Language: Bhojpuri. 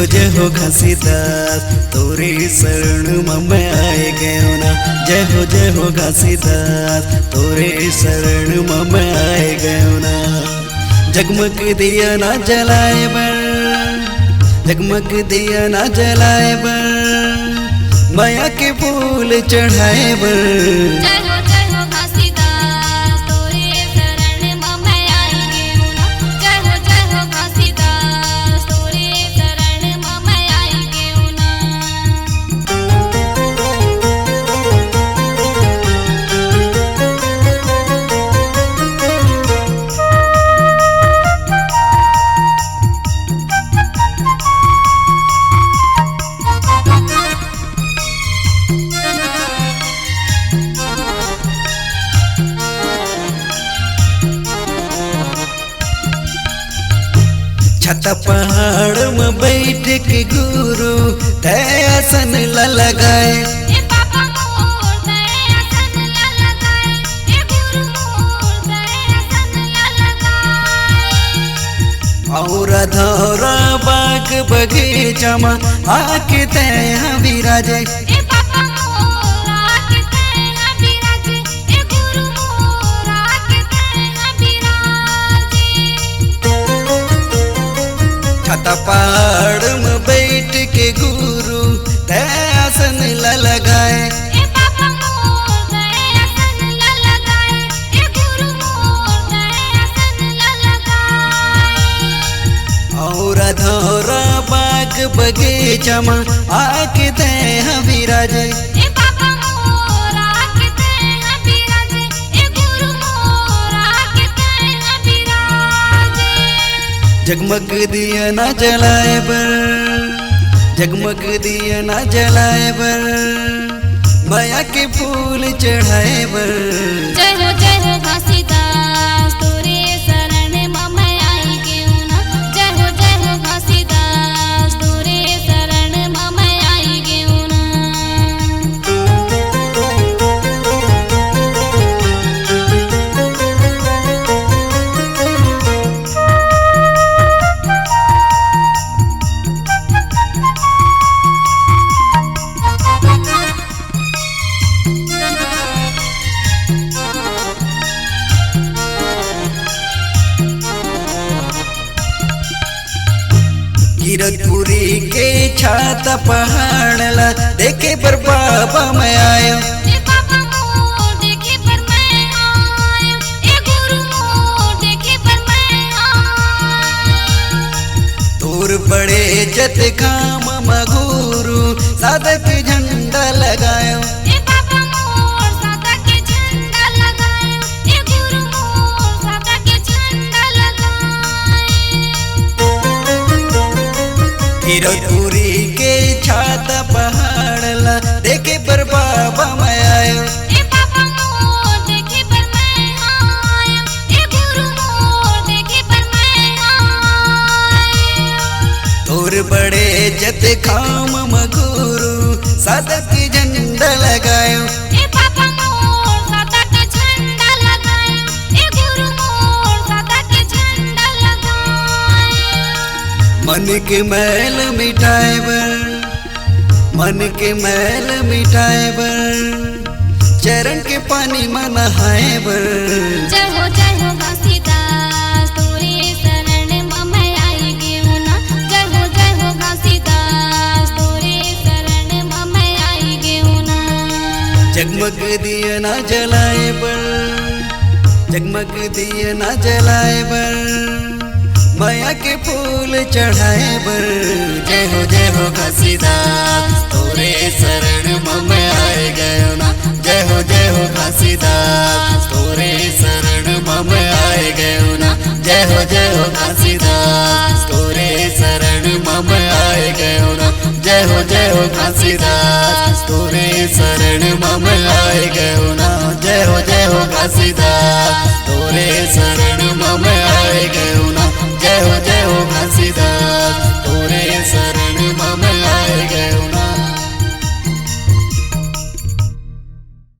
जय हो घासीदास तोरे शरण में आए गयो ना। जय हो घासीदास तोरे शरण में आए गयो ना। जगमग दिया ना जलाए बर, जगमग दिया ना जलाए बर, माया के फूल चढ़ाए बर। छत पहाड़ में बैठ के गुरु दयासन लगाए। और धौरा बाग बगीचा में आके तया विराजे। छत पहाड़ में बैठ के गुरु दयासन लगाए। और धौरा बाग बगीचा में आके तया विराजे। जगमग दिया ना जलाए बर, जगमग दिया ना जलाए बर, माया के फूल चढ़ाए बर। जय हो घासीदास तोरे शरण में मैं आई गयो ना। जय हो घासीदास तोरे शरण में मैं आई गयो ना। कीरतपुरी के छात पहाड़ ला देखे पर बाबा मैं आयो। तोर बड़े जत काम मगुरु साधक झंडा लगायो। कीरतपुरी के छात पहाड़ ला देखे पर बाबा मैं आयो। तोर बड़े जत काम मगुरु साधक झंडा लगायो। मन के मैल मिटाए बर, मन के मैल मिटाए बर, चरण के पानी में नहाए बर। जय हो घासीदास तोरे शरण में मैं आई गयो ना। जय हो घासीदास तोरे शरण में मैं आई गयो ना। जगमग दिया ना जलाए बर, जगमग दिया ना जलाए बर, माया के फूल चढ़ाए बर। जय हो घासीदास तोरे शरण में मैं आए गयो ना। जय हो घासीदास तोरे शरण में मैं आए गयो ना। जय हो घासीदास तोरे शरण में मैं आए गयो ना। जय हो घासीदास। शरण में मैं आए गयो ना। जय हो घासीदास।